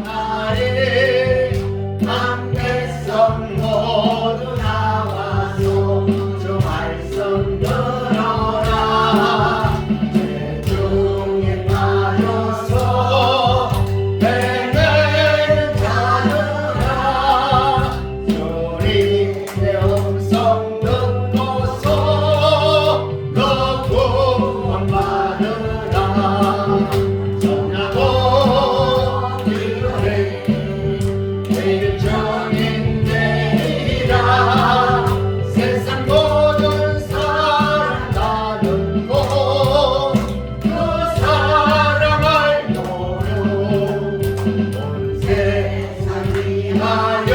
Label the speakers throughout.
Speaker 1: 날에 한 백성 모두 나와서 주 말씀 들어라. 죄중에 빠져서 헤매는 자들아, 주님의 음성 듣고서 너 구원받으라. 전하고 기도해 일정인되리라. 세상 모든 사랑 다 듣고 그 사랑을 노려 온 세상 위하여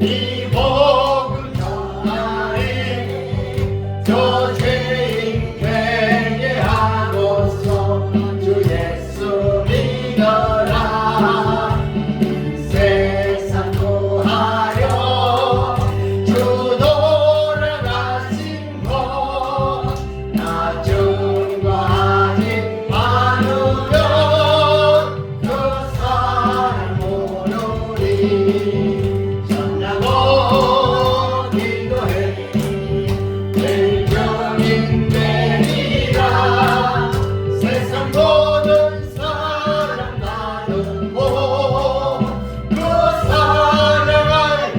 Speaker 1: 이 복을 전하리. 저 죄인 회개하고서 주 예수 믿어라. 세상 구하려 주 돌아가신 것 나 증거하지 않으면 그 사랑 모르리. 전하고 기도해 일정인 되리라. 세상 모든 사랑 다 듣고 그 사랑을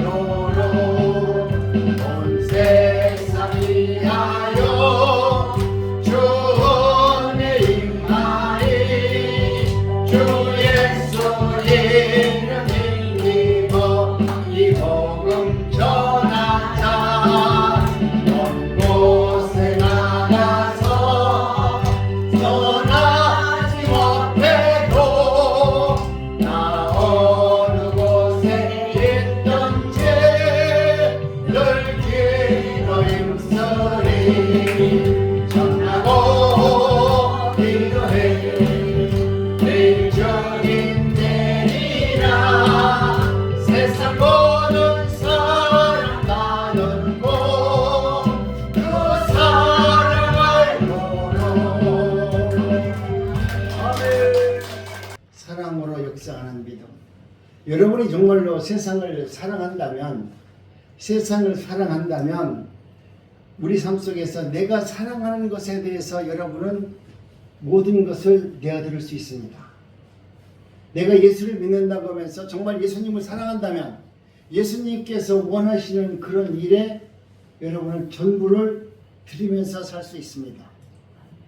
Speaker 1: 노려 온 세상 위하여 주 은혜 임하리. 주 예수 이름 믿고 이 복음 전하자. 먼 곳에 나가서 전하지 못해도 나 어느 곳에 있든지 늘 기도 힘쓰리. 전하고 기도해 일정인 되리라. 세상 모든 사랑 다 듣고 그 사랑을 노려. 아멘. 사랑으로 역사하는 믿음. 여러분이 정말로 세상을 사랑한다면 우리 삶 속에서 내가 사랑하는 것에 대해서 여러분은 모든 것을 내어드릴 수 있습니다. 내가 예수를 믿는다고 하면서 정말 예수님을 사랑한다면 예수님께서 원하시는 그런 일에 여러분은 전부를 드리면서 살 수 있습니다.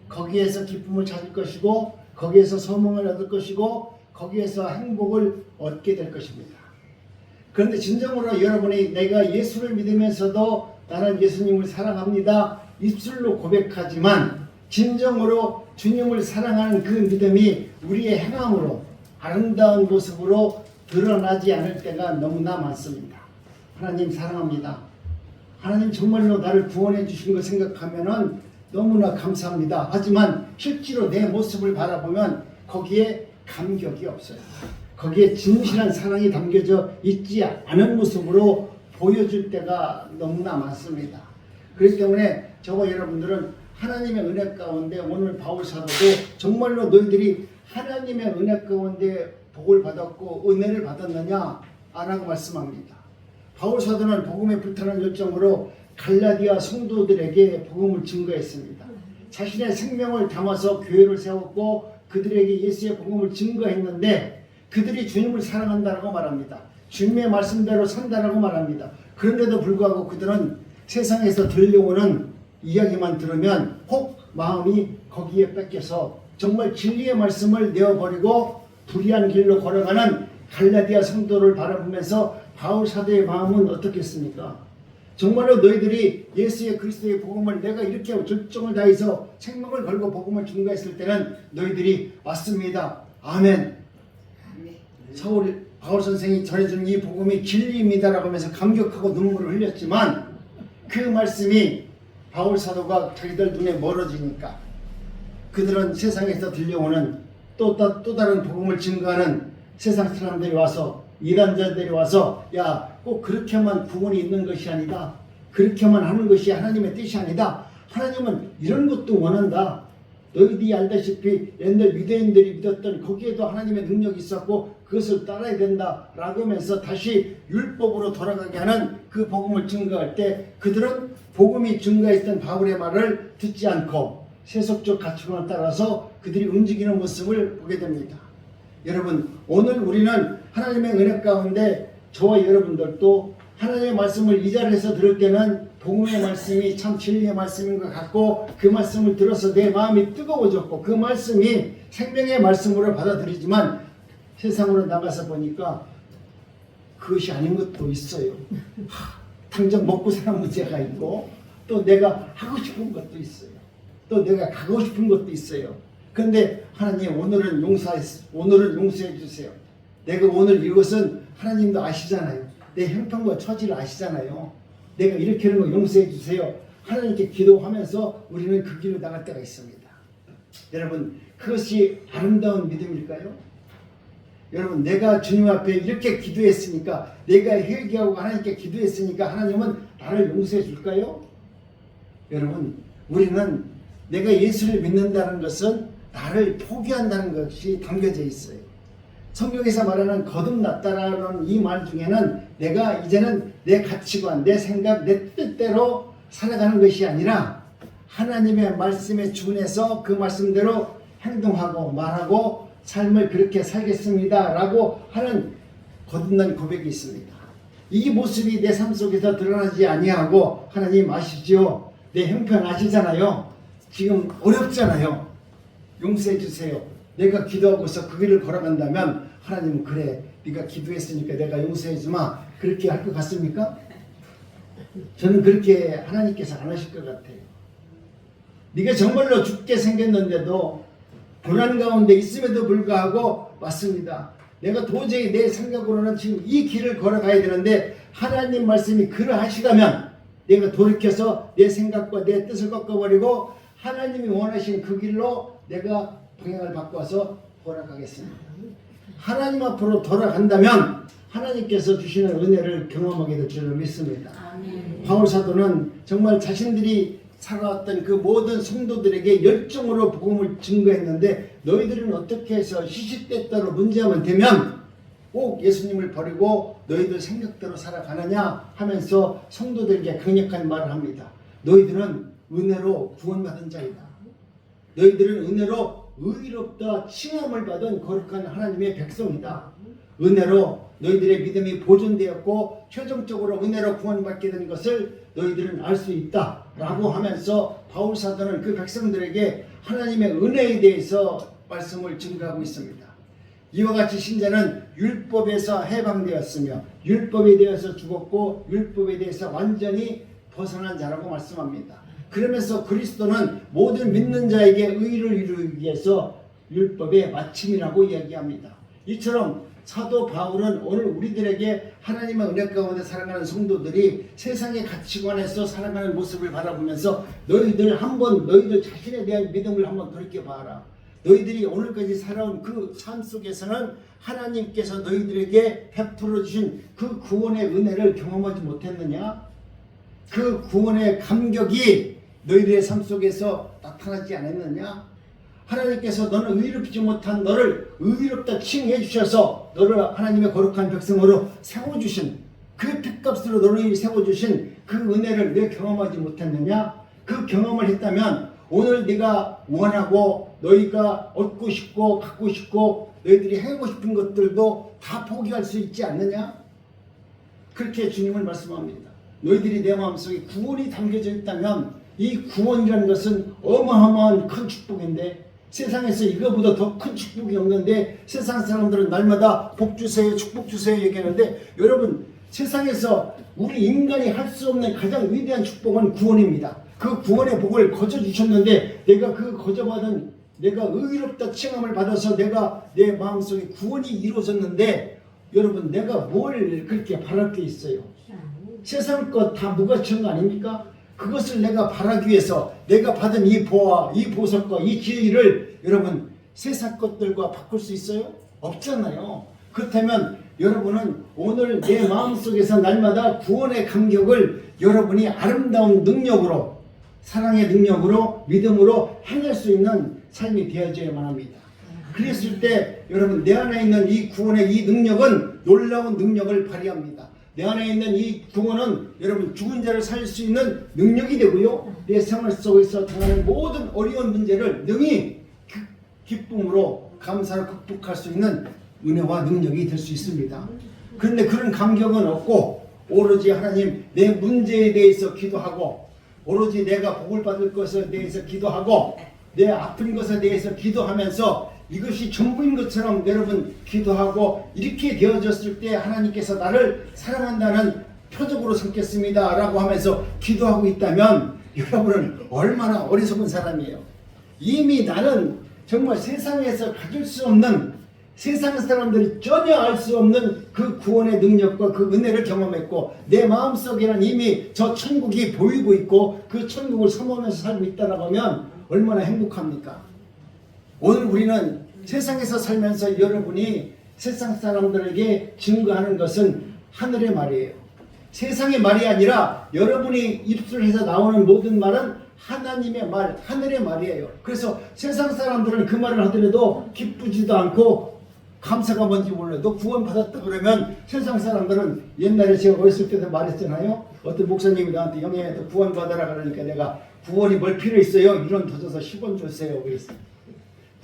Speaker 1: 거기에서 기쁨을 찾을 것이고, 거기에서 소망을 얻을 것이고, 거기에서 행복을 얻게 될 것입니다. 그런데 진정으로 여러분이 내가 예수를 믿으면서도 나는 예수님을 사랑합니다 입술로 고백하지만 진정으로 주님을 사랑하는 그 믿음이 우리의 행함으로 아름다운 모습으로 드러나지 않을 때가 너무나 많습니다. 하나님 사랑합니다. 하나님 정말로 나를 구원해 주신 거 생각하면은 너무나 감사합니다. 하지만 실제로 내 모습을 바라보면 거기에 감격이 없어요. 거기에 진실한 사랑이 담겨져 있지 않은 모습으로 보여줄 때가 너무나 많습니다. 그렇기 때문에 저와 여러분들은 하나님의 은혜 가운데 오늘 바울 사도도 정말로 너희들이 하나님의 은혜 가운데 복을 받았고 은혜를 받았느냐 라고 말씀합니다. 바울 사도는 복음에 불타는 열정으로 갈라디아 성도들에게 복음을 증거했습니다. 자신의 생명을 담아서 교회를 세웠고 그들에게 예수의 복음을 증거했는데 그들이 주님을 사랑한다고 말합니다. 주님의 말씀대로 산다라고 말합니다. 그런데도 불구하고 그들은 세상에서 들려오는 이야기만 들으면 혹 마음이 거기에 뺏겨서 정말 진리의 말씀을 내어버리고 불의한 길로 걸어가는 갈라디아 성도를 바라보면서 바울 사도의 마음은 어떻겠습니까? 정말로 너희들이 예수의 그리스도의 복음을 내가 이렇게 절정을 다해서 생명을 걸고 복음을 증거했을 때는 너희들이 맞습니다. 아멘. 바울 선생이 전해주는 이 복음이 진리입니다라고 하면서 감격하고 눈물을 흘렸지만 그 말씀이 바울 사도가 자기들 눈에 멀어지니까 그들은 세상에서 들려오는 또 다른 복음을 증거하는 세상 사람들이 와서 이단자들이 와서 야, 꼭 그렇게만 구원이 있는 것이 아니다. 그렇게만 하는 것이 하나님의 뜻이 아니다. 하나님은 이런 것도 원한다. 너희들이 알다시피 옛날 유대인들이 믿었던 거기에도 하나님의 능력이 있었고 그것을 따라야 된다라고 하면서 다시 율법으로 돌아가게 하는 그 복음을 증거할 때 그들은 복음이 증거했던 바울의 말을 듣지 않고 세속적 가치관을 따라서 그들이 움직이는 모습을 보게 됩니다. 여러분, 오늘 우리는 하나님의 은혜 가운데 저와 여러분들도 하나님의 말씀을 이 자리에서 들을 때는 복음의 말씀이 참 진리의 말씀인 것 같고 그 말씀을 들어서 내 마음이 뜨거워졌고 그 말씀이 생명의 말씀으로 받아들이지만 세상으로 나가서 보니까 그것이 아닌 것도 있어요. 당장 먹고 사는 문제가 있고 또 내가 하고 싶은 것도 있어요. 또 내가 가고 싶은 것도 있어요. 그런데 하나님 오늘은 용서해 주세요. 내가 오늘 이것은 하나님도 아시잖아요. 내 형편과 처지를 아시잖아요. 내가 이렇게 하는 거 용서해 주세요. 하나님께 기도하면서 우리는 그 길로 나갈 때가 있습니다. 여러분, 그것이 아름다운 믿음일까요? 여러분, 내가 주님 앞에 이렇게 기도했으니까, 내가 회개하고 하나님께 기도했으니까 하나님은 나를 용서해 줄까요? 여러분, 우리는 내가 예수를 믿는다는 것은 나를 포기한다는 것이 담겨져 있어요. 성경에서 말하는 거듭났다라는 이 말 중에는 내가 이제는 내 가치관, 내 생각, 내 뜻대로 살아가는 것이 아니라 하나님의 말씀에 준해서 그 말씀대로 행동하고 말하고 삶을 그렇게 살겠습니다 라고 하는 거듭난 고백이 있습니다. 이 모습이 내 삶 속에서 드러나지 아니하고 하나님 아시죠? 내 형편 아시잖아요. 지금 어렵잖아요. 용서해 주세요. 내가 기도하고서 그 길을 걸어간다면 하나님은 그래, 네가 기도했으니까 내가 용서해 주마, 그렇게 할 것 같습니까? 저는 그렇게 하나님께서 안 하실 것 같아요. 네가 정말로 죽게 생겼는데도 고난 가운데 있음에도 불구하고 왔습니다. 내가 도저히 내 생각으로는 지금 이 길을 걸어가야 되는데 하나님 말씀이 그러하시다면 내가 돌이켜서 내 생각과 내 뜻을 바꿔버리고 하나님이 원하신 그 길로 내가 방향을 바꿔서 돌아가겠습니다. 하나님 앞으로 돌아간다면 하나님께서 주시는 은혜를 경험하게 될 줄을 믿습니다. 바울 사도는 정말 자신들이 살아왔던 그 모든 성도들에게 열정으로 복음을 증거했는데 너희들은 어떻게 해서 시시때때로 문제만 되면 꼭 예수님을 버리고 너희들 생각대로 살아가느냐 하면서 성도들에게 강력한 말을 합니다. 너희들은 은혜로 구원받은 자이다. 너희들은 은혜로 의롭다 칭함을 받은 거룩한 하나님의 백성이다. 은혜로 너희들의 믿음이 보존되었고 최종적으로 은혜로 구원받게 된 것을 너희들은 알 수 있다 라고 하면서 바울 사도는 그 백성들에게 하나님의 은혜에 대해서 말씀을 증거하고 있습니다. 이와 같이 신자는 율법에서 해방되었으며 율법에 대해서 죽었고 율법에 대해서 완전히 벗어난 자라고 말씀합니다. 그러면서 그리스도는 모든 믿는 자에게 의를 이루기 위해서 율법의 마침이라고 이야기합니다. 이처럼 사도 바울은 오늘 우리들에게 하나님의 은혜 가운데 살아가는 성도들이 세상의 가치관에서 살아가는 모습을 바라보면서 너희들 자신에 대한 믿음을 한번 돌이켜봐라. 너희들이 오늘까지 살아온 그 삶 속에서는 하나님께서 너희들에게 베풀어 주신 그 구원의 은혜를 경험하지 못했느냐? 그 구원의 감격이 너희들의 삶 속에서 나타나지 않았느냐? 하나님께서 너는 의롭지 못한 너를 의롭다 칭해 주셔서 너를 하나님의 거룩한 백성으로 세워주신 그 핏값으로 너를 세워주신 그 은혜를 왜 경험하지 못했느냐? 그 경험을 했다면 오늘 네가 원하고 너희가 얻고 싶고 갖고 싶고 너희들이 하고 싶은 것들도 다 포기할 수 있지 않느냐? 그렇게 주님을 말씀합니다. 너희들이 내 마음속에 구원이 담겨져 있다면 이 구원이라는 것은 어마어마한 큰 축복인데 세상에서 이거보다 더 큰 축복이 없는데 세상 사람들은 날마다 복 주세요, 축복 주세요 얘기하는데 여러분 세상에서 우리 인간이 할 수 없는 가장 위대한 축복은 구원입니다. 그 구원의 복을 거저 주셨는데 내가 그 거저받은 내가 의롭다 칭함을 받아서 내가 내 마음속에 구원이 이루어졌는데 여러분 내가 뭘 그렇게 바랄 게 있어요? 세상 것 다 무가치한 거 아닙니까? 그것을 내가 바라기 위해서 내가 받은 이 보화, 이 보석과 이 지위를 여러분 세상 것들과 바꿀 수 있어요? 없잖아요. 그렇다면 여러분은 오늘 내 마음속에서 날마다 구원의 감격을 여러분이 아름다운 능력으로 사랑의 능력으로 믿음으로 행할 수 있는 삶이 되어져야만 합니다. 그랬을 때 여러분 내 안에 있는 이 구원의 이 능력은 놀라운 능력을 발휘합니다. 내 안에 있는 이 구원은 여러분 죽은 자를 살릴 수 있는 능력이 되고요. 내 생활 속에서 당하는 모든 어려운 문제를 능히 기쁨으로 감사로 극복할 수 있는 은혜와 능력이 될 수 있습니다. 그런데 그런 감격은 없고 오로지 하나님 내 문제에 대해서 기도하고 오로지 내가 복을 받을 것에 대해서 기도하고 내 아픈 것에 대해서 기도하면서 이것이 전부인 것처럼 여러분 기도하고 이렇게 되어졌을 때 하나님께서 나를 사랑한다는 표적으로 삼겠습니다 라고 하면서 기도하고 있다면 여러분은 얼마나 어리석은 사람이에요. 이미 나는 정말 세상에서 가질 수 없는 세상 사람들이 전혀 알 수 없는 그 구원의 능력과 그 은혜를 경험했고 내 마음속에는 이미 저 천국이 보이고 있고 그 천국을 소망하면서 살고 있다라고 하면 얼마나 행복합니까? 오늘 우리는 세상에서 살면서 여러분이 세상 사람들에게 증거하는 것은 하늘의 말이에요. 세상의 말이 아니라 여러분이 입술에서 나오는 모든 말은 하나님의 말, 하늘의 말이에요. 그래서 세상 사람들은 그 말을 하더라도 기쁘지도 않고 감사가 뭔지 몰라요. 너 구원 받았다 그러면 세상 사람들은 옛날에 제가 어렸을 때도 말했잖아요. 어떤 목사님이 나한테 형님 너 구원 받아라 그러니까 내가 구원이 뭘 필요 있어요? 1원 더 줘서 10원 주세요 그랬어요.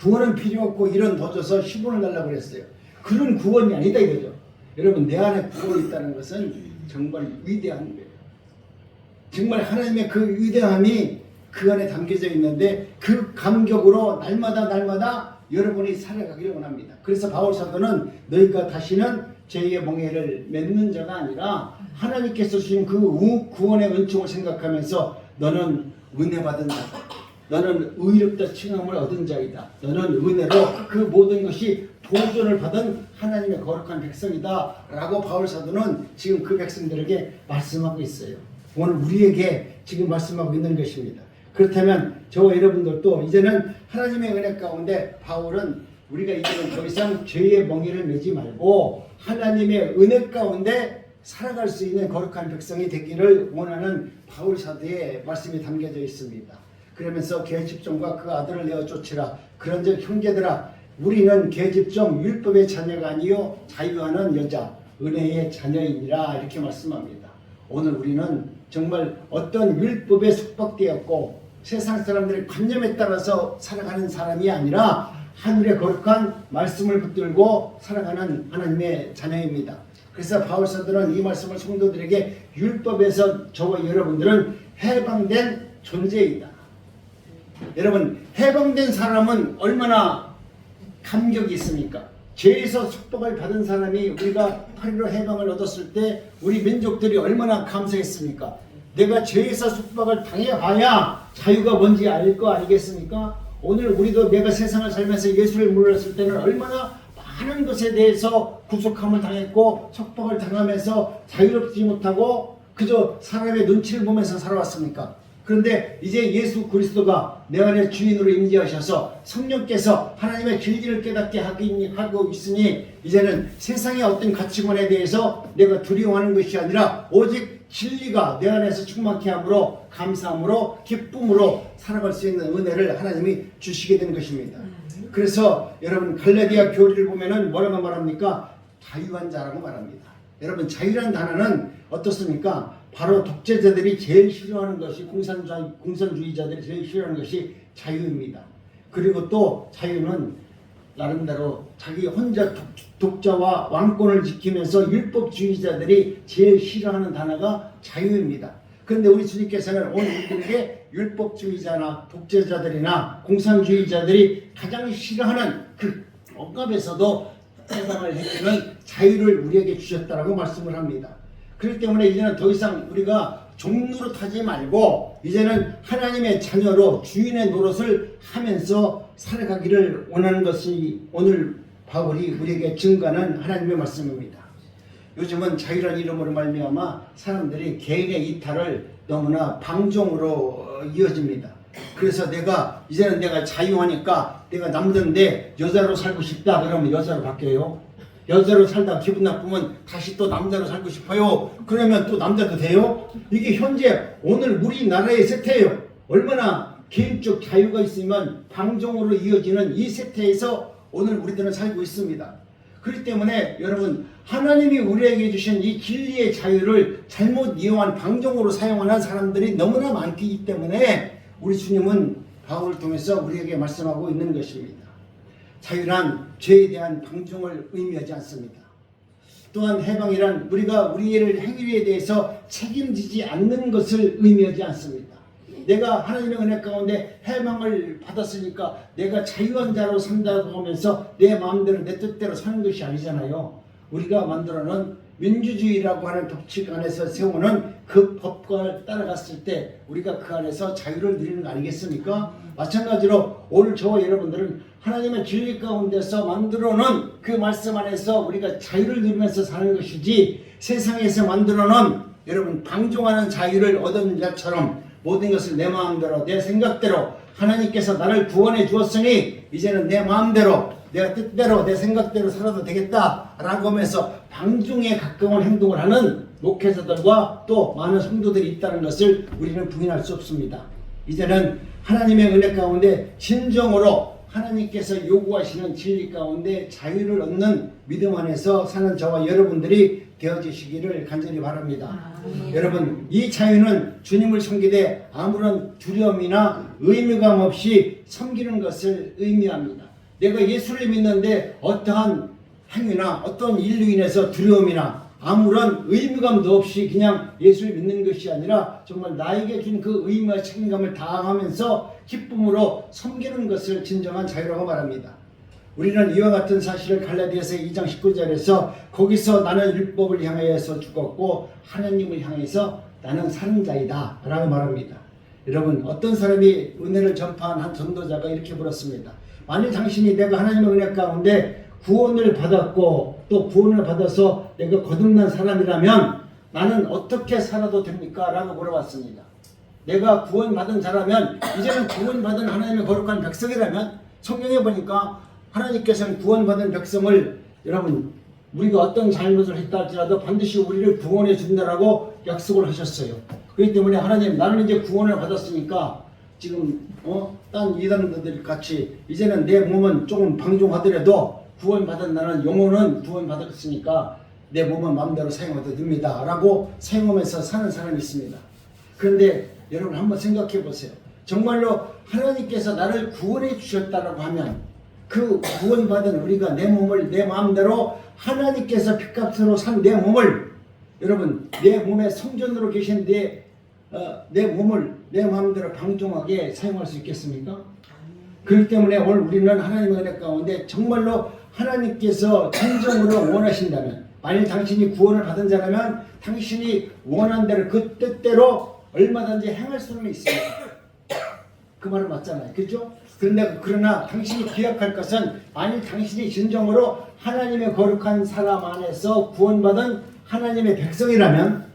Speaker 1: 구원은 필요 없고 1원 더 줘서 10원을 달라고 그랬어요. 그런 구원이 아니다 이거죠. 여러분 내 안에 구원이 있다는 것은 정말 위대한 거예요. 정말 하나님의 그 위대함이 그 안에 담겨져 있는데 그 감격으로 날마다 여러분이 살아가기를 원합니다. 그래서 바울 사도는 너희가 다시는 죄의 멍에를 맺는 자가 아니라 하나님께서 주신 그 구원의 은총을 생각하면서 너는 은혜 받은 자다. 너는 의롭다 칭함을 얻은 자이다. 너는 은혜로 그 모든 것이 보존을 받은 하나님의 거룩한 백성이다 라고 바울 사도는 지금 그 백성들에게 말씀하고 있어요. 오늘 우리에게 지금 말씀하고 있는 것입니다. 그렇다면 저와 여러분들도 이제는 하나님의 은혜 가운데 바울은 우리가 이제는 더 이상 죄의 멍에를 매지 말고 하나님의 은혜 가운데 살아갈 수 있는 거룩한 백성이 되기를 원하는 바울 사도의 말씀이 담겨져 있습니다. 그러면서 계집종과 그 아들을 내어 쫓으라. 그런즉 형제들아 우리는 계집종 율법의 자녀가 아니요 자유하는 여자 은혜의 자녀이니라 이렇게 말씀합니다. 오늘 우리는 정말 어떤 율법에 속박되었고 세상 사람들의 관념에 따라서 살아가는 사람이 아니라 하늘의 거룩한 말씀을 붙들고 살아가는 하나님의 자녀입니다. 그래서 바울 사도는 이 말씀을 성도들에게 율법에서 저와 여러분들은 해방된 존재이다. 여러분 해방된 사람은 얼마나 감격이 있습니까? 죄에서 축복을 받은 사람이 우리가 8.15 해방을 얻었을 때 우리 민족들이 얼마나 감사했습니까? 내가 죄에서 축복을 당해봐야 자유가 뭔지 알 거 아니겠습니까? 오늘 우리도 내가 세상을 살면서 예수를 몰랐을 때는 얼마나 많은 것에 대해서 구속함을 당했고 축복을 당하면서 자유롭지 못하고 그저 사람의 눈치를 보면서 살아왔습니까? 그런데 이제 예수 그리스도가 내 안에 주인으로 임재하셔서 성령께서 하나님의 진리를 깨닫게 하고 있으니 이제는 세상의 어떤 가치관에 대해서 내가 두려워하는 것이 아니라 오직 진리가 내 안에서 충만케 함으로 감사함으로 기쁨으로 살아갈 수 있는 은혜를 하나님이 주시게 된 것입니다. 그래서 여러분 갈라디아 교리를 보면은 뭐라고 말합니까? 자유한 자라고 말합니다. 여러분 자유란 단어는 어떻습니까? 바로 독재자들이 제일 싫어하는 것이 공산주의자들이 제일 싫어하는 것이 자유입니다. 그리고 또 자유는 나름대로 자기 혼자 독자와 왕권을 지키면서 율법주의자들이 제일 싫어하는 단어가 자유입니다. 그런데 우리 주님께서는 오늘 우리들에게 율법주의자나 독재자들이나 공산주의자들이 가장 싫어하는 그 억압에서도 해방을 해주는 자유를 우리에게 주셨다라고 말씀을 합니다. 그렇기 때문에 이제는 더 이상 우리가 종노릇하지 말고 이제는 하나님의 자녀로 주인의 노릇을 하면서 살아가기를 원하는 것이 오늘 바울이 우리에게 증거하는 하나님의 말씀입니다. 요즘은 자유라는 이름으로 말미암아 사람들이 개인의 이탈을 너무나 방종으로 이어집니다. 그래서 이제는 내가 자유하니까 내가 남자인데 여자로 살고 싶다 그러면 여자로 바뀌어요. 여자로 살다 기분 나쁘면 다시 또 남자로 살고 싶어요. 그러면 또 남자도 돼요? 이게 현재 오늘 우리나라의 세태예요. 얼마나 개인적 자유가 있으면 방종으로 이어지는 이 세태에서 오늘 우리들은 살고 있습니다. 그렇기 때문에 여러분, 하나님이 우리에게 주신 이 진리의 자유를 잘못 이용한 방종으로 사용하는 사람들이 너무나 많기 때문에 우리 주님은 바울을 통해서 우리에게 말씀하고 있는 것입니다. 자유란 죄에 대한 방종을 의미하지 않습니다. 또한 해방이란 우리가 우리의 행위에 대해서 책임지지 않는 것을 의미하지 않습니다. 내가 하나님의 은혜 가운데 해방을 받았으니까 내가 자유한 자로 산다고 하면서 내 마음대로 내 뜻대로 사는 것이 아니잖아요. 우리가 만들어놓은 민주주의라고 하는 법칙 안에서 세우는 그 법과 따라갔을 때 우리가 그 안에서 자유를 누리는 거 아니겠습니까? 마찬가지로 오늘 저와 여러분들은 하나님의 진리 가운데서 만들어놓은 그 말씀 안에서 우리가 자유를 누리면서 사는 것이지, 세상에서 만들어놓은 여러분 방종하는 자유를 얻은 자처럼 모든 것을 내 마음대로 내 생각대로 하나님께서 나를 구원해 주었으니 이제는 내 마음대로 내 뜻대로 내 생각대로 살아도 되겠다라고 하면서 방종에 가까운 행동을 하는 목회자들과 또 많은 성도들이 있다는 것을 우리는 부인할 수 없습니다. 이제는 하나님의 은혜 가운데 진정으로 하나님께서 요구하시는 진리 가운데 자유를 얻는 믿음 안에서 사는 저와 여러분들이 되어지시기를 간절히 바랍니다. 여러분, 이 자유는 주님을 섬기되 아무런 두려움이나 의무감 없이 섬기는 것을 의미합니다. 내가 예수를 믿는데 어떠한 행위나 어떤 일로 인해서 두려움이나 아무런 의무감도 없이 그냥 예수를 믿는 것이 아니라 정말 나에게 준 그 의무와 책임감을 다하면서 기쁨으로 섬기는 것을 진정한 자유라고 말합니다. 우리는 이와 같은 사실을 갈라디아서 2장 19절에서 거기서 나는 율법을 향하여서 죽었고 하나님을 향해서 나는 사는 자이다 라고 말합니다. 여러분, 어떤 사람이 은혜를 전파한 한 전도자가 이렇게 물었습니다. 만일 당신이 내가 하나님의 은혜 가운데 구원을 받았고 또 구원을 받아서 내가 거듭난 사람이라면 나는 어떻게 살아도 됩니까? 라고 물어봤습니다. 내가 구원받은 자라면, 이제는 구원받은 하나님의 거룩한 백성이라면, 성경에 보니까 하나님께서는 구원받은 백성을, 여러분, 우리가 어떤 잘못을 했다 할지라도 반드시 우리를 구원해 준다라고 약속을 하셨어요. 그렇기 때문에 하나님, 나는 이제 구원을 받았으니까 지금 딴 이단들 같이 이제는 내 몸은 조금 방종하더라도 구원받은 나는 영혼은 구원받았으니까 내 몸은 마음대로 사용해도 됩니다 라고 사용하면서 사는 사람이 있습니다. 그런데 여러분, 한번 생각해 보세요. 정말로 하나님께서 나를 구원해 주셨다라고 하면 그 구원받은 우리가 내 몸을 내 마음대로 하나님께서 핏값으로 산 내 몸을, 여러분, 내 몸의 성전으로 계신 내 몸을 내 마음대로 방종하게 사용할 수 있겠습니까? 그렇기 때문에 오늘 우리는 하나님의 은혜 가운데 정말로 하나님께서 진정으로 원하신다면, 만일 당신이 구원을 받은 자라면 당신이 원한 대로 그 뜻대로 얼마든지 행할 수는 있습니다. 그 말은 맞잖아요. 그렇죠? 그러나 당신이 기억할 것은, 만일 당신이 진정으로 하나님의 거룩한 사람 안에서 구원받은 하나님의 백성이라면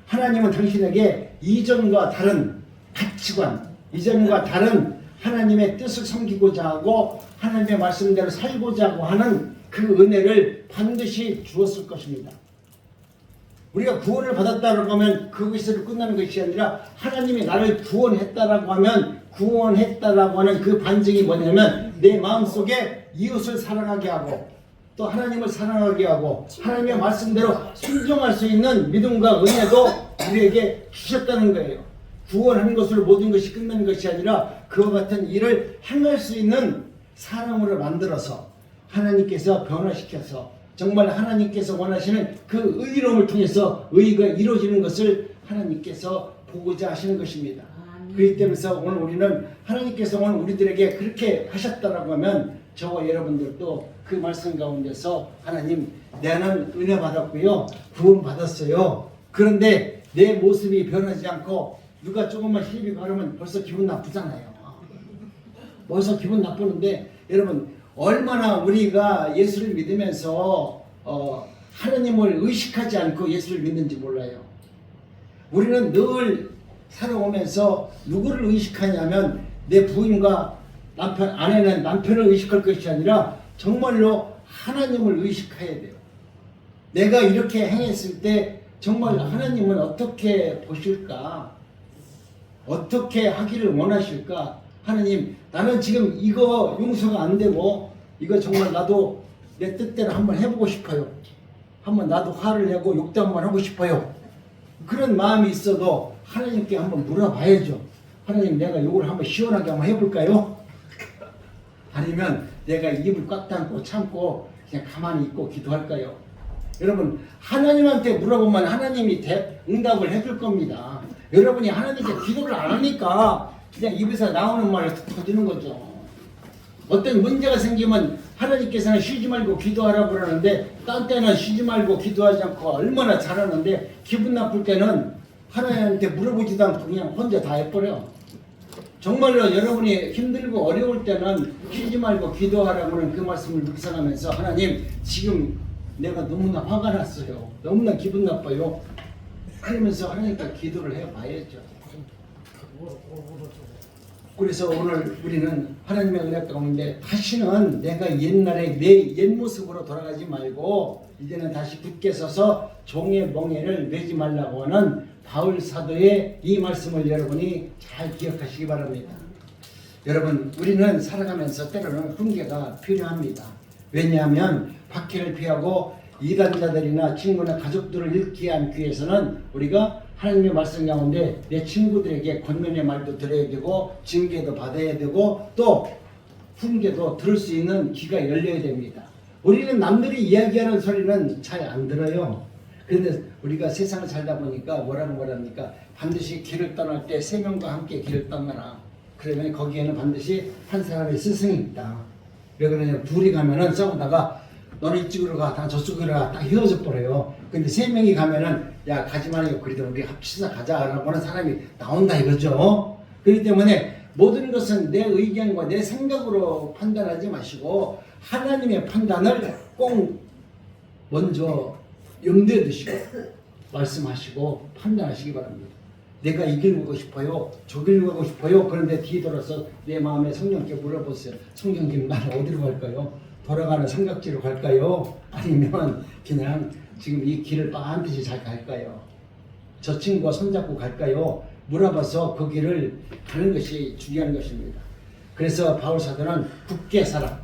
Speaker 1: 하나님은 당신에게 이전과 다른 가치관, 이전과 다른 하나님의 뜻을 섬기고자 하고 하나님의 말씀대로 살고자 하는 그 은혜를 반드시 주었을 것입니다. 우리가 구원을 받았다고 하면 그것으로 끝나는 것이 아니라 하나님이 나를 구원했다라고 하면, 구원했다라고 하는 그 반증이 뭐냐면 내 마음속에 이웃을 사랑하게 하고 또 하나님을 사랑하게 하고 하나님의 말씀대로 순종할 수 있는 믿음과 은혜도 우리에게 주셨다는 거예요. 구원하는 것으로 모든 것이 끝나는 것이 아니라 그와 같은 일을 행할 수 있는 사람으로 만들어서 하나님께서 변화시켜서 정말 하나님께서 원하시는 그 의로움을 통해서 의가 이루어지는 것을 하나님께서 보고자 하시는 것입니다. 그렇기 때문에 오늘 우리는 하나님께서 오늘 우리들에게 그렇게 하셨다라고 하면 저와 여러분들도 그 말씀 가운데서 하나님, 나는 은혜 받았고요, 구원 받았어요. 그런데 내 모습이 변하지 않고 누가 조금만 시비 걸으면 벌써 기분 나쁘잖아요. 벌써 기분 나쁘는데 여러분, 얼마나 우리가 예수를 믿으면서 하나님을 의식하지 않고 예수를 믿는지 몰라요. 우리는 늘 살아오면서 누구를 의식하냐면 내 부인과 남편, 아내는 남편을 의식할 것이 아니라 정말로 하나님을 의식해야 돼요. 내가 이렇게 행했을 때 정말 하나님은 어떻게 보실까? 어떻게 하기를 원하실까? 하느님, 나는 지금 이거 용서가 안 되고 이거 정말 나도 내 뜻대로 한번 해보고 싶어요. 한번 나도 화를 내고 욕도 한번 하고 싶어요. 그런 마음이 있어도 하나님께 한번 물어봐야죠. 하나님, 내가 욕을 한번 시원하게 한번 해볼까요? 아니면 내가 입을 꽉 닫고 참고 그냥 가만히 있고 기도할까요? 여러분, 하나님한테 물어보면 하나님이 응답을 해줄 겁니다. 여러분이 하나님께 기도를 안 하니까 그냥 입에서 나오는 말을 터지는 거죠. 어떤 문제가 생기면 하나님께서는 쉬지 말고 기도하라고 그러는데 딴 때는 쉬지 말고 기도하지 않고 얼마나 잘하는데 기분 나쁠 때는 하나님한테 물어보지도 않고 그냥 혼자 다 해버려. 정말로 여러분이 힘들고 어려울 때는 쉬지 말고 기도하라고 하는 그 말씀을 묵상하면서 하나님, 지금 내가 너무나 화가 났어요. 너무나 기분 나빠요. 그러면서 하나님께 기도를 해봐야죠. 그래서 오늘 우리는 하나님의 은혜 가운데 다시는 내가 옛날에 내 옛 모습으로 돌아가지 말고 이제는 다시 굳게 서서 종의 멍에를 매지 말라고 하는 바울 사도의 이 말씀을 여러분이 잘 기억하시기 바랍니다. 여러분, 우리는 살아가면서 때로는 훈계가 필요합니다. 왜냐하면 박해를 피하고 이단자들이나 친구나 가족들을 잃지 않기 위해서는 우리가 하나님의 말씀 가운데 내 친구들에게 권면의 말도 들어야 되고 징계도 받아야 되고 또 훈계도 들을 수 있는 귀가 열려야 됩니다. 우리는 남들이 이야기하는 소리는 잘 안 들어요. 그런데 우리가 세상을 살다 보니까 뭐랍니까? 반드시 길을 떠날 때 세 명과 함께 길을 떠나라. 그러면 거기에는 반드시 한 사람의 스승이 있다. 왜 그러냐면 둘이 가면은 싸우다가 너는 이쪽으로 가, 나 저쪽으로 가, 딱 헤어져 버려요. 근데 세 명이 가면은 야, 가지 말고 그래도 우리 합치자 가자라고 하는 사람이 나온다 이거죠. 그렇기 때문에 모든 것은 내 의견과 내 생각으로 판단하지 마시고 하나님의 판단을 꼭 먼저 염두에 두시고 말씀하시고 판단하시기 바랍니다. 내가 이 길로 가고 싶어요. 저 길로 가고 싶어요. 그런데 뒤돌아서 내 마음에 성령께 물어보세요. 성령님, 나는 어디로 갈까요? 돌아가는 삼각지로 갈까요? 아니면 그냥 지금 이 길을 반드시 잘 갈까요? 저 친구와 손잡고 갈까요? 물어봐서 그 길을 가는 것이 중요한 것입니다. 그래서 바울 사도는 굳게 살아,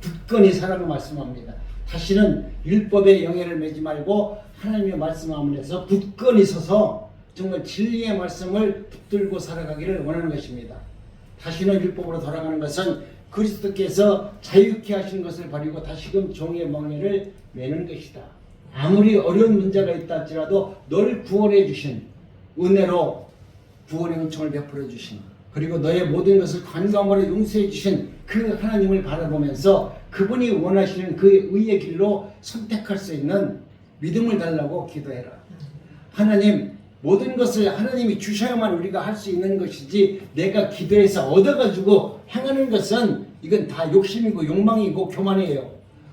Speaker 1: 굳건히 살아라고 말씀합니다. 다시는 율법의 영예를 매지 말고 하나님의 말씀 안에서 굳건히 서서 정말 진리의 말씀을 붙들고 살아가기를 원하는 것입니다. 다시는 율법으로 돌아가는 것은 그리스도께서 자유케 하신 것을 버리고 다시금 종의 멍에를 매는 것이다. 아무리 어려운 문제가 있다 할지라도 널 구원해 주신 은혜로 구원의 은총을 베풀어 주신 그리고 너의 모든 것을 관광으로 용서해 주신 그 하나님을 바라보면서 그분이 원하시는 그 의의 길로 선택할 수 있는 믿음을 달라고 기도해라. 하나님, 모든 것을 하나님이 주셔야만 우리가 할 수 있는 것이지 내가 기도해서 얻어가지고 행하는 것은 이건 다 욕심이고 욕망이고 교만이에요.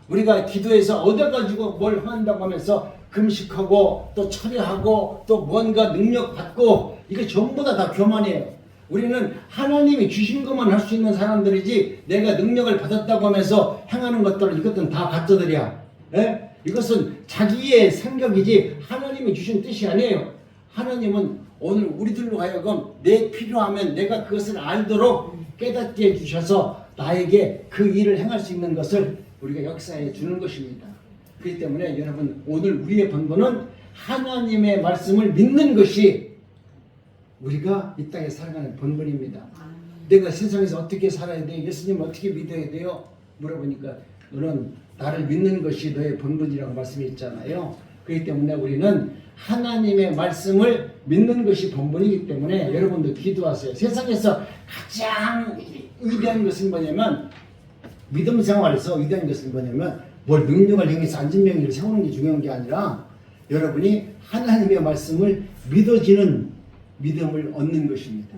Speaker 1: 우리가 기도해서 얻어가지고 뭘 한다고 하면서 금식하고 또 철회하고 또 뭔가 능력 받고 이게 전부 다 교만이에요. 우리는 하나님이 주신 것만 할 수 있는 사람들이지 내가 능력을 받았다고 하면서 행하는 것들은 이것들은 다 가짜들이야. 예? 이것은 자기의 생각이지 하나님이 주신 뜻이 아니에요. 하나님은 오늘 우리들로 하여금 내 필요하면 내가 그것을 알도록 깨닫게 해주셔서 나에게 그 일을 행할 수 있는 것을 우리가 역사해 주는 것입니다. 그렇기 때문에 여러분, 오늘 우리의 본분은 하나님의 말씀을 믿는 것이 우리가 이 땅에 살아가는 본분입니다. 내가 세상에서 어떻게 살아야 돼요? 예수님 어떻게 믿어야 돼요? 물어보니까 너는 나를 믿는 것이 너의 본분이라고 말씀했잖아요. 그렇기 때문에 우리는 하나님의 말씀을 믿는 것이 본분이기 때문에 여러분도 기도하세요. 세상에서 가장 위대한 것은 뭐냐면 믿음 생활에서 위대한 것은 뭐냐면 뭘 능력을 행해서 안진병리를 세우는 게 중요한 게 아니라 여러분이 하나님의 말씀을 믿어지는 믿음을 얻는 것입니다.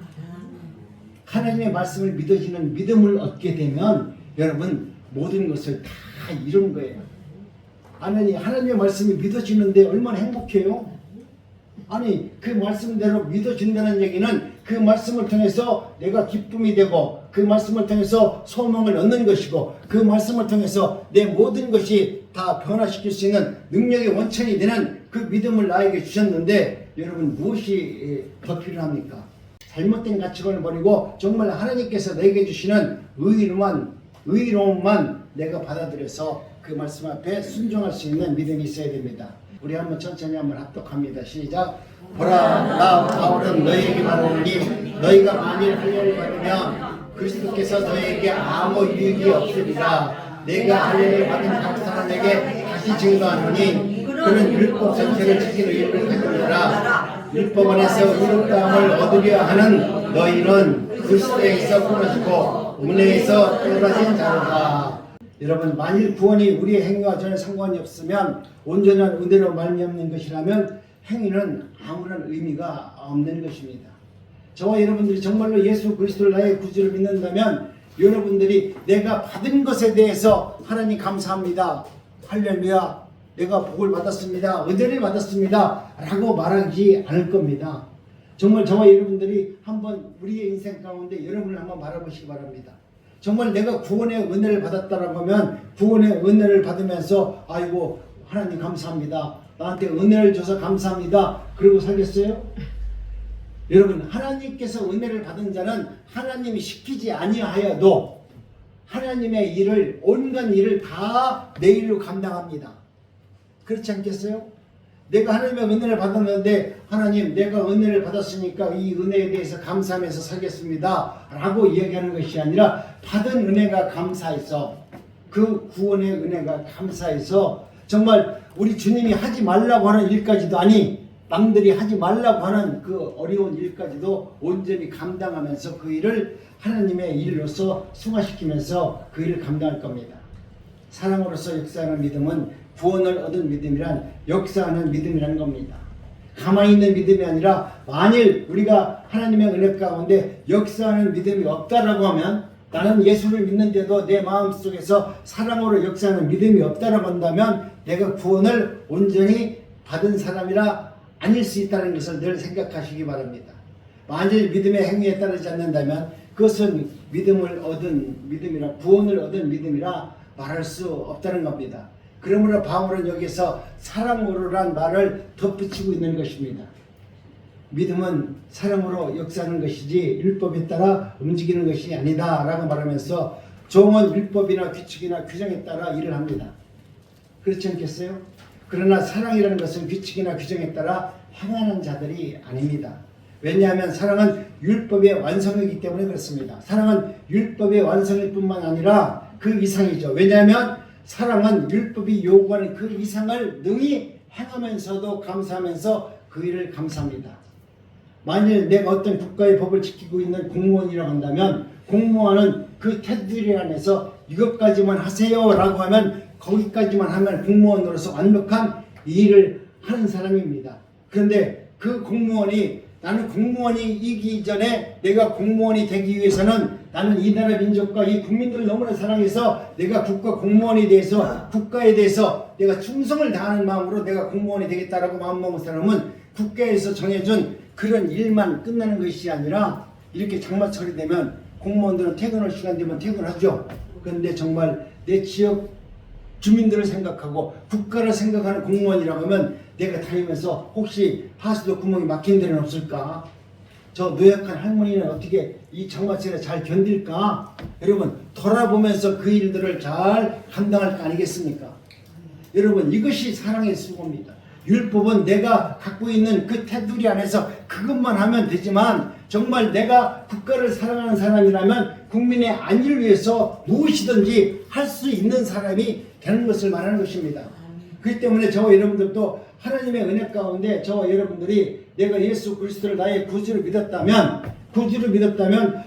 Speaker 1: 하나님의 말씀을 믿어지는 믿음을 얻게 되면 여러분 모든 것을 다 이룬 거예요. 아니, 하나님의 말씀이 믿어지는데 얼마나 행복해요? 아니, 그 말씀대로 믿어진다는 얘기는 그 말씀을 통해서 내가 기쁨이 되고 그 말씀을 통해서 소망을 얻는 것이고 그 말씀을 통해서 내 모든 것이 다 변화시킬 수 있는 능력의 원천이 되는 그 믿음을 나에게 주셨는데 여러분 무엇이 더 필요합니까? 잘못된 가치관을 버리고 정말 하나님께서 내게 주시는 의로움만 내가 받아들여서 그 말씀 앞에 순종할 수 있는 믿음이 있어야 됩니다. 우리 한번 천천히 한번 합독합니다. 시작. 보라, 나 바울은 너희에게 말하노니 너희가 만일 할례를 받으면 그리스도께서 너희에게 아무 유익이 없으리라. 내가 할례를 받은 각 사람에게 다시 증거하노니 그는 율법 전체를 지키는 의를 가지느니라. 율법 안에서 의롭다함을 얻으려 하는 너희는 그리스도에서 끊어지고 은혜에서 떨어진 자로다. 여러분, 만일 구원이 우리의 행위와 전혀 상관이 없으면 온전한 은혜로 말미암는 것이라면 행위는 아무런 의미가 없는 것입니다. 저와 여러분들이 정말로 예수 그리스도를 나의 구주를 믿는다면 여러분들이 내가 받은 것에 대해서 하나님 감사합니다, 할렐루야, 내가 복을 받았습니다, 은혜를 받았습니다 라고 말하지 않을 겁니다. 정말 저와 여러분들이 한번 우리의 인생 가운데 여러분을 한번 바라보시기 바랍니다. 정말 내가 구원의 은혜를 받았다라고 하면 구원의 은혜를 받으면서 아이고 하나님 감사합니다, 나한테 은혜를 줘서 감사합니다 그러고 살겠어요? 여러분, 하나님께서 은혜를 받은 자는 하나님이 시키지 아니하여도 하나님의 일을, 온갖 일을 다 내 일로 감당합니다. 그렇지 않겠어요? 내가 하나님의 은혜를 받았는데 하나님 내가 은혜를 받았으니까 이 은혜에 대해서 감사하면서 살겠습니다 라고 이야기하는 것이 아니라 받은 은혜가 감사해서, 그 구원의 은혜가 감사해서 정말 우리 주님이 하지 말라고 하는 일까지도, 아니 남들이 하지 말라고 하는 그 어려운 일까지도 온전히 감당하면서 그 일을 하나님의 일로서 승화시키면서 그 일을 감당할 겁니다. 사랑으로서 역사하는 믿음은 구원을 얻은 믿음이란 역사하는 믿음이라는 겁니다. 가만히 있는 믿음이 아니라 만일 우리가 하나님의 은혜 가운데 역사하는 믿음이 없다라고 하면, 나는 예수를 믿는데도 내 마음속에서 사랑으로 역사하는 믿음이 없다라고 한다면 내가 구원을 온전히 받은 사람이라 아닐 수 있다는 것을 늘 생각하시기 바랍니다. 만일 믿음의 행위에 따르지 않는다면 그것은 믿음을 얻은 믿음이라, 구원을 얻은 믿음이라 말할 수 없다는 겁니다. 그러므로 바울은 여기서 사랑으로란 말을 덧붙이고 있는 것입니다. 믿음은 사랑으로 역사하는 것이지 율법에 따라 움직이는 것이 아니다 라고 말하면서 종은 율법이나 규칙이나 규정에 따라 일을 합니다. 그렇지 않겠어요? 그러나 사랑이라는 것은 규칙이나 규정에 따라 행하는 자들이 아닙니다. 왜냐하면 사랑은 율법의 완성이기 때문에 그렇습니다. 사랑은 율법의 완성일 뿐만 아니라 그 이상이죠. 왜냐하면 사랑은 율법이 요구하는 그 이상을 능히 행하면서도 감사하면서 그 일을 감사합니다. 만일 내가 어떤 국가의 법을 지키고 있는 공무원이라고 한다면 공무원은 그 테두리 안에서 이것까지만 하세요 라고 하면 거기까지만 하면 공무원으로서 완벽한 일을 하는 사람입니다. 그런데 그 공무원이, 나는 공무원이기 전에 내가 공무원이 되기 위해서는 나는 이 나라 민족과 이 국민들을 너무나 사랑해서 내가 국가 공무원에 대해서, 국가에 대해서 내가 충성을 다하는 마음으로 내가 공무원이 되겠다라고 마음먹은 사람은 국가에서 정해준 그런 일만 끝나는 것이 아니라 이렇게 장마철이 되면 공무원들은 퇴근할 시간 되면 퇴근하죠. 그런데 정말 내 지역 주민들을 생각하고 국가를 생각하는 공무원이라고 하면 내가 다니면서 혹시 하수도 구멍이 막힌 데는 없을까? 저 노약한 할머니는 어떻게 이 장마철에 잘 견딜까? 여러분, 돌아보면서 그 일들을 잘 감당할 거 아니겠습니까? 여러분, 이것이 사랑의 수고입니다. 율법은 내가 갖고 있는 그 테두리 안에서 그것만 하면 되지만 정말 내가 국가를 사랑하는 사람이라면 국민의 안위를 위해서 무엇이든지 할 수 있는 사람이 되는 것을 말하는 것입니다. 그렇기 때문에 저와 여러분들도 하나님의 은혜 가운데 저와 여러분들이 내가 예수 그리스도를 나의 구주로 믿었다면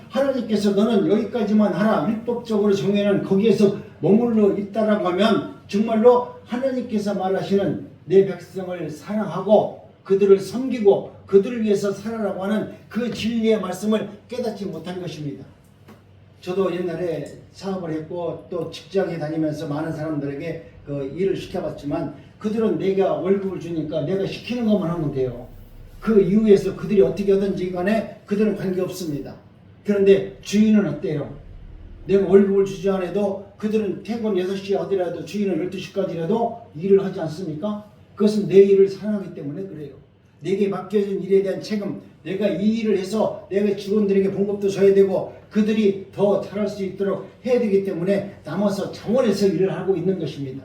Speaker 1: 하나님께서 너는 여기까지만 하라, 율법적으로 정해놓은 거기에서 머물러 있다라고 하면 정말로 하나님께서 말하시는 내 백성을 사랑하고 그들을 섬기고 그들을 위해서 살아라고 하는 그 진리의 말씀을 깨닫지 못한 것입니다. 저도 옛날에 사업을 했고 또 직장에 다니면서 많은 사람들에게 그 일을 시켜봤지만 그들은 내가 월급을 주니까 내가 시키는 것만 하면 돼요. 그 이후에서 그들이 어떻게 하든지 간에 그들은 관계없습니다. 그런데 주인은 어때요? 내가 월급을 주지 않아도 그들은 퇴근 6시에 하더라도 주인은 12시까지라도 일을 하지 않습니까? 그것은 내 일을 사랑하기 때문에 그래요. 내게 맡겨진 일에 대한 책임, 내가 이 일을 해서 내가 직원들에게 봉급도 줘야 되고 그들이 더 잘할 수 있도록 해야 되기 때문에 남아서 자원해서 일을 하고 있는 것입니다.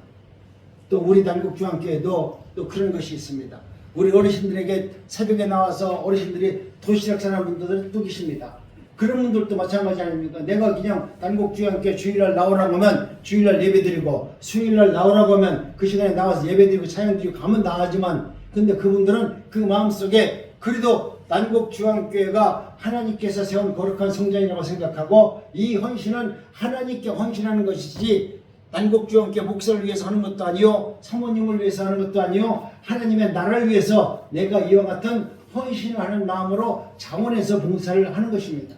Speaker 1: 또 우리 단국중앙교회도 또 그런 것이 있습니다. 우리 어르신들에게 새벽에 나와서 어르신들이 도시락 사는 분들은 또 계십니다. 그런 분들도 마찬가지 아닙니까? 내가 그냥 단국중앙교회 주일날 나오라고 하면 주일날 예배드리고 수요일날 나오라고 하면 그 시간에 나와서 예배드리고 찬양드리고 가면 나가지만 근데 그분들은 그 마음속에 그래도 단국중앙교회가 하나님께서 세운 거룩한 성전이라고 생각하고 이 헌신은 하나님께 헌신하는 것이지 단국중앙교회 목사를 위해서 하는 것도 아니요 사모님을 위해서 하는 것도 아니요 하나님의 나라를 위해서 내가 이와 같은 헌신을 하는 마음으로 자원해서 봉사를 하는 것입니다.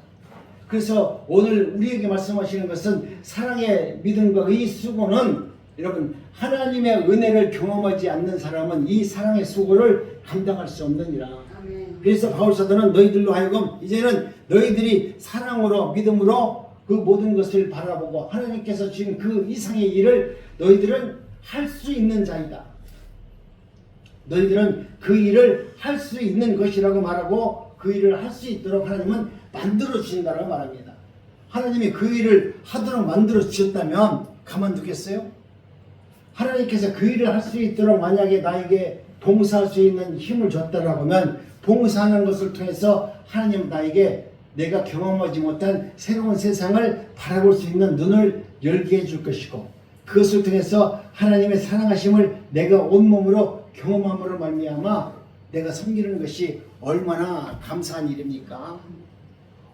Speaker 1: 그래서 오늘 우리에게 말씀하시는 것은 사랑의 믿음과 이 수고는 여러분 하나님의 은혜를 경험하지 않는 사람은 이 사랑의 수고를 감당할 수 없느니라. 그래서 바울사도는 너희들로 하여금 이제는 너희들이 사랑으로 믿음으로 그 모든 것을 바라보고 하나님께서 주신 그 이상의 일을 너희들은 할 수 있는 자이다. 너희들은 그 일을 할 수 있는 것이라고 말하고 그 일을 할 수 있도록 하나님은 만들어 주신다고 말합니다. 하나님이 그 일을 하도록 만들어 주셨다면 가만두겠어요? 하나님께서 그 일을 할 수 있도록 만약에 나에게 봉사할 수 있는 힘을 줬다라고 하면 봉사하는 것을 통해서 하나님은 나에게 내가 경험하지 못한 새로운 세상을 바라볼 수 있는 눈을 열게 해줄 것이고 그것을 통해서 하나님의 사랑하심을 내가 온몸으로 경험함으로 말미암아 내가 섬기는 것이 얼마나 감사한 일입니까?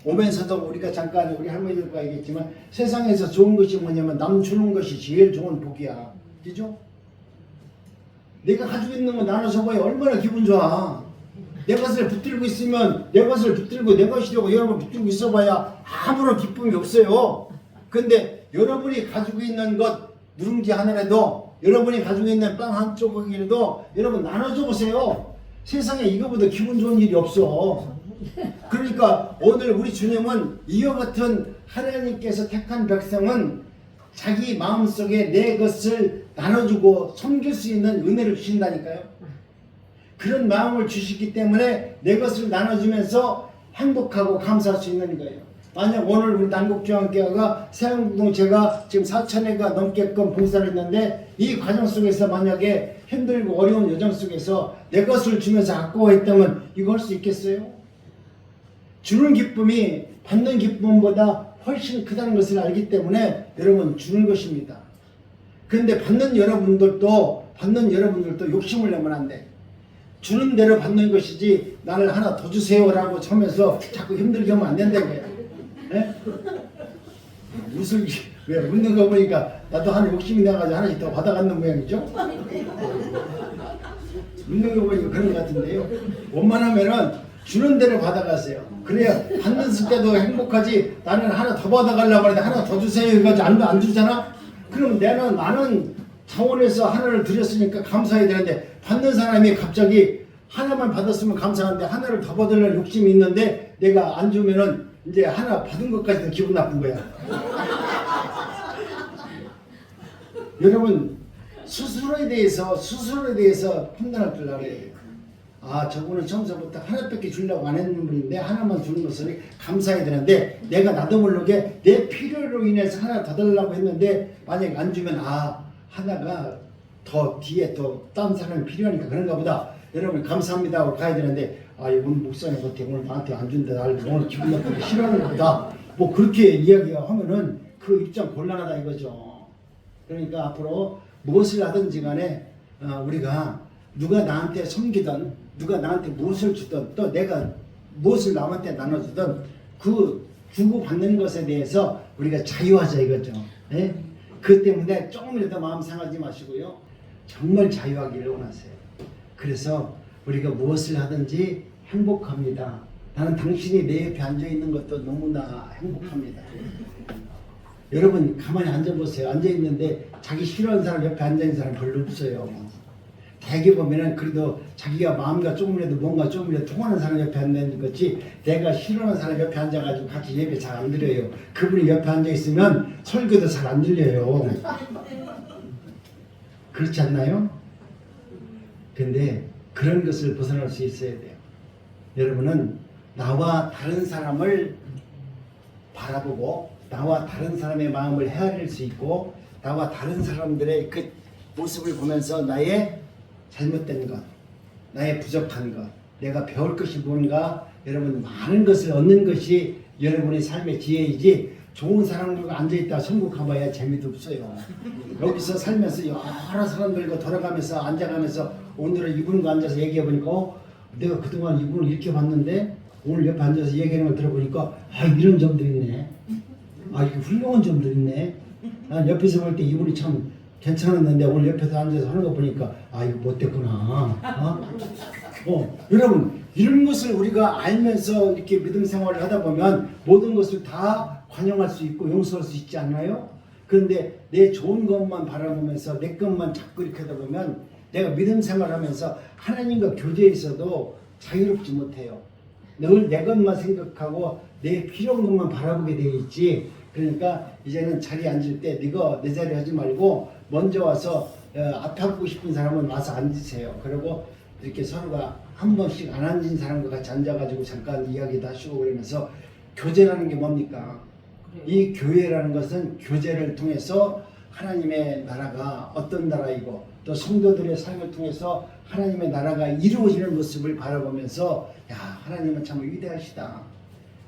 Speaker 1: 오면서도 우리가 잠깐 우리 할머니들과 얘기했지만 세상에서 좋은 것이 뭐냐면 남 주는 것이 제일 좋은 복이야. 그죠? 내가 가지고 있는 거 나눠서 봐야 얼마나 기분 좋아. 내 것을 붙들고 있으면 내 것을 붙들고 내 것이라고 여러분 붙들고 있어봐야 아무런 기쁨이 없어요. 근데 여러분이 가지고 있는 것 누룽지 하나라도 여러분이 가지고 있는 빵 한 조각이라도 여러분 나눠줘 보세요. 세상에 이거보다 기분 좋은 일이 없어. 그러니까 오늘 우리 주님은 이와 같은 하나님께서 택한 백성은 자기 마음속에 내 것을 나눠주고 섬길 수 있는 은혜를 주신다니까요. 그런 마음을 주시기 때문에 내 것을 나눠주면서 행복하고 감사할 수 있는 거예요. 만약 오늘 우리 단국중앙교회가 세안공동체가 지금 4,000회가 넘게끔 봉사를 했는데 이 과정 속에서 만약에 힘들고 어려운 여정 속에서 내 것을 주면서 아까워했다면 이거 할 수 있겠어요? 주는 기쁨이 받는 기쁨보다 훨씬 크다는 것을 알기 때문에 여러분 주는 것입니다. 그런데 받는 여러분들도 욕심을 내면 안 돼. 주는 대로 받는 것이지 나를 하나 더 주세요라고 처음에서 자꾸 힘들게 하면 안 된다는 거야. 네? 왜 웃는 거 보니까 나도 하나 욕심이 나가지고 하나씩 더 받아가는 모양이죠? 웃는 거 보니까 그런 것 같은데요. 원만하면은 주는 대로 받아가세요. 그래야 받는 때도 행복하지. 나는 하나 더 받아가려고 하는데 하나 더 주세요 이거지 안 주잖아? 그럼 나는 차원에서 하나를 드렸으니까 감사해야 되는데 받는 사람이 갑자기 하나만 받았으면 감사한데 하나를 더 받으려는 욕심이 있는데 내가 안 주면은 이제 하나 받은 것까지도 기분 나쁜 거야. 여러분 스스로에 대해서 판단할 줄 알아야 돼요. 아 저분은 처음부터 하나밖에 주려고 안 했는 분인데 하나만 주는 것을 감사해야 되는데 내가 나도 모르게 내 필요로 인해서 하나 더 달라고 했는데 만약에 안 주면 하나가 더 뒤에 또 다른 사람이 필요하니까 그런가 보다. 여러분 감사합니다 하고 가야 되는데 이분 목사님 같아 오늘 나한테 안 준다 날 오늘 기분 나쁘게 싫어하는 거다. 뭐 그렇게 이야기가 하면은 그 입장 곤란하다 이거죠. 그러니까 앞으로 무엇을 하든지 간에 우리가 누가 나한테 섬기든 누가 나한테 무엇을 주든 또 내가 무엇을 남한테 나눠주든 그 주고받는 것에 대해서 우리가 자유하자 이거죠. 네? 그 때문에 조금이라도 마음 상하지 마시고요. 정말 자유하기를 원하세요. 그래서 우리가 무엇을 하든지 행복합니다. 나는 당신이 내 옆에 앉아있는 것도 너무나 행복합니다. 여러분 가만히 앉아보세요. 앉아있는데 자기 싫어하는 사람 옆에 앉아있는 사람 별로 없어요. 대개 보면은 그래도 자기가 마음과 조금이라도 뭔가 조금이라도 통하는 사람 옆에 앉아있는 거지 내가 싫어하는 사람 옆에 앉아가지고 같이 예배 잘 안 드려요. 그분이 옆에 앉아있으면 설교도 잘 안 들려요. 그렇지 않나요? 근데 그런 것을 벗어날 수 있어야 돼요. 여러분은 나와 다른 사람을 바라보고 나와 다른 사람의 마음을 헤아릴 수 있고 나와 다른 사람들의 그 모습을 보면서 나의 잘못된 것, 나의 부족한 것, 내가 배울 것이 뭔가 여러분 많은 것을 얻는 것이 여러분의 삶의 지혜이지 좋은 사람들과 앉아있다 천국 가봐야 재미도 없어요. 여기서 살면서 여러 사람들과 돌아가면서 앉아가면서 오늘은 이분과 앉아서 얘기해보니까 내가 그동안 이분을 이렇게 봤는데 오늘 옆에 앉아서 얘기하는 걸 들어보니까 아 이런 점들이 있네. 아 이게 훌륭한 점들이 있네. 난 옆에서 볼 때 이분이 참 괜찮았는데 오늘 옆에서 앉아서 하는 거 보니까 아 이거 못됐구나. 여러분 이런 것을 우리가 알면서 이렇게 믿음 생활을 하다 보면 모든 것을 다 관용할 수 있고 용서할 수 있지 않나요? 그런데 내 좋은 것만 바라보면서 내 것만 자꾸 이렇게 하다 보면 내가 믿음 생활하면서 하나님과 교제에 있어도 자유롭지 못해요. 늘 내 것만 생각하고 내 필요한 것만 바라보게 되어 있지. 그러니까 이제는 자리에 앉을 때 네가 내 자리 하지 말고 먼저 와서 앞에 앉고 싶은 사람은 와서 앉으세요. 그리고 이렇게 서로가 한 번씩 안 앉은 사람과 같이 앉아가지고 잠깐 이야기도 하시고 그러면서 교제라는 게 뭡니까? 이 교회라는 것은 교제를 통해서 하나님의 나라가 어떤 나라이고 또 성도들의 삶을 통해서 하나님의 나라가 이루어지는 모습을 바라보면서 야 하나님은 참 위대하시다.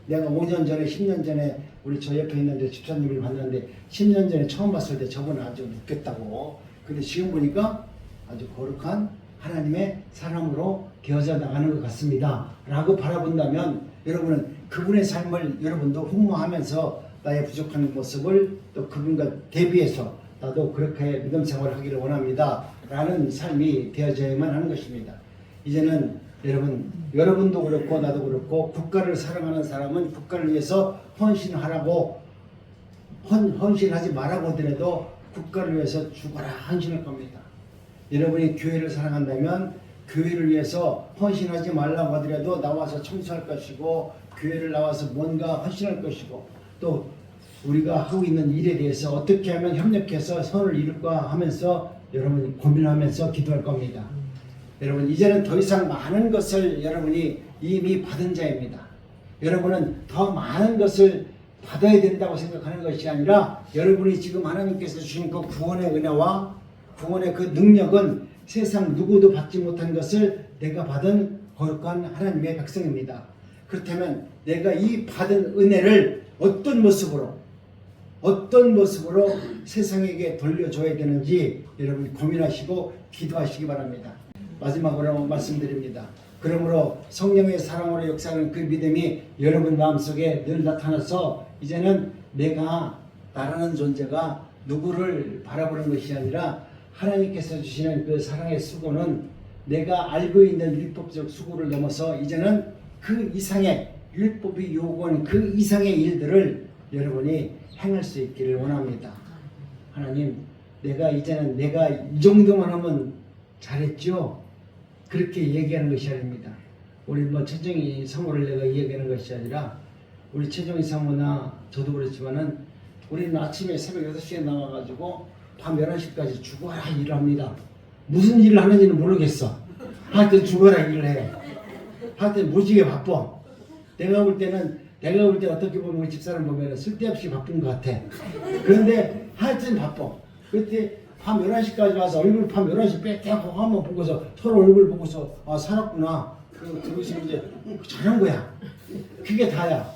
Speaker 1: 내가 5년 전에 10년 전에 우리 저 옆에 있는 저 집사님을 봤는데 10년 전에 처음 봤을 때 저분은 아주 웃겼다고. 근데 지금 보니까 아주 거룩한 하나님의 사람으로 되어져 나가는 것 같습니다. 라고 바라본다면 여러분은 그분의 삶을 여러분도 흠모하면서 나의 부족한 모습을 또 그분과 대비해서 나도 그렇게 믿음 생활을 하기를 원합니다. 라는 삶이 되어져야만 하는 것입니다. 이제는 여러분도 그렇고 나도 그렇고 국가를 사랑하는 사람은 국가를 위해서 헌신하라고 헌신하지 말라고 하더라도 국가를 위해서 죽어라 헌신할 겁니다. 여러분이 교회를 사랑한다면 교회를 위해서 헌신하지 말라고 하더라도 나와서 청소할 것이고 교회를 나와서 뭔가 헌신할 것이고 또 우리가 하고 있는 일에 대해서 어떻게 하면 협력해서 선을 이룰까 하면서 여러분이 고민하면서 기도할 겁니다. 여러분 이제는 더 이상 많은 것을 여러분이 이미 받은 자입니다. 여러분은 더 많은 것을 받아야 된다고 생각하는 것이 아니라 여러분이 지금 하나님께서 주신 그 구원의 은혜와 구원의 그 능력은 세상 누구도 받지 못한 것을 내가 받은 거룩한 하나님의 백성입니다. 그렇다면 내가 이 받은 은혜를 어떤 모습으로 세상에게 돌려줘야 되는지 여러분 고민하시고 기도하시기 바랍니다. 마지막으로 말씀드립니다. 그러므로 성령의 사랑으로 역사하는 그 믿음이 여러분 마음속에 늘 나타나서 이제는 내가 나라는 존재가 누구를 바라보는 것이 아니라 하나님께서 주시는 그 사랑의 수고는 내가 알고 있는 율법적 수고를 넘어서 이제는 그 이상의 율법이 요구하는 그 이상의 일들을 여러분이 행할 수 있기를 원합니다. 하나님, 내가 이제는 내가 이 정도만 하면 잘했죠? 그렇게 얘기하는 것이 아닙니다. 우리 최정희 사모를 내가 얘기하는 것이 아니라 우리 최정희 사모나 저도 그렇지만은 우리는 아침에 새벽 6시에 나와가지고 밤 11시까지 죽어라 일을 합니다. 무슨 일을 하는지는 모르겠어. 하여튼 죽어라 일을 해. 하여튼 무지개 바빠. 내가 볼 때 어떻게 보면 우리 집사람 보면 쓸데없이 바쁜 것 같아. 그런데 하여튼 바빠. 그때 밤 11시까지 와서 얼굴 밤 11시 빼떼고 한번 보고서 서로 얼굴 보고서 아 살았구나. 그러고서 이제 잘한 거야. 그게 다야.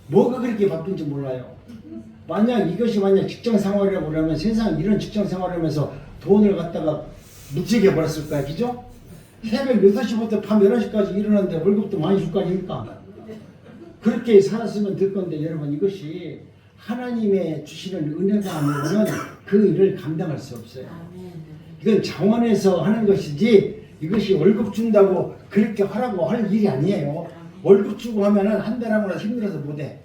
Speaker 1: 뭐가 그렇게 바쁜지 몰라요. 이것이 만약 직장 생활이라고 그러면 세상 이런 직장 생활하면서 돈을 갖다가 묵직해 버렸을 거야. 그죠? 새벽 6시부터 밤 11시까지 일어났는데 월급도 많이 줄 거 아닙니까? 그렇게 살았으면 될 건데 여러분 이것이 하나님의 주시는 은혜가 아니면 그 일을 감당할 수 없어요. 이건 자원해서 하는 것이지 이것이 월급 준다고 그렇게 하라고 할 일이 아니에요. 월급 주고 하면은 한 달 하고 나서 힘들어서 못해.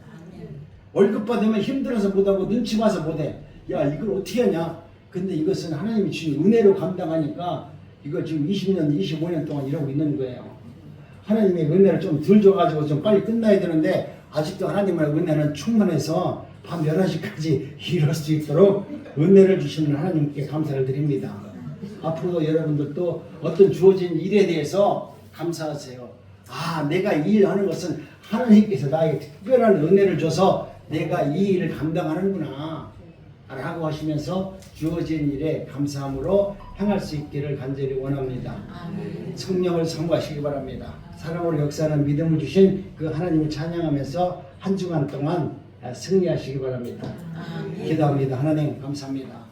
Speaker 1: 월급 받으면 힘들어서 못하고 눈치 봐서 못해. 야 이걸 어떻게 하냐. 근데 이것은 하나님이 주신 은혜로 감당하니까 이거 지금 20년 25년 동안 이러고 있는 거예요. 하나님의 은혜를 좀 덜 줘가지고 좀 빨리 끝나야 되는데 아직도 하나님의 은혜는 충만해서 밤 11시까지 일할 수 있도록 은혜를 주시는 하나님께 감사를 드립니다. 앞으로도 여러분들도 어떤 주어진 일에 대해서 감사하세요. 아, 내가 이 일을 하는 것은 하나님께서 나에게 특별한 은혜를 줘서 내가 이 일을 감당하는구나 라고 하시면서 주어진 일에 감사함으로 행할 수 있기를 간절히 원합니다. 성령을 사모하시기 바랍니다. 사랑으로 역사하는 믿음을 주신 그 하나님을 찬양하면서 한 주간 동안 승리하시기 바랍니다. 기도합니다. 하나님 감사합니다.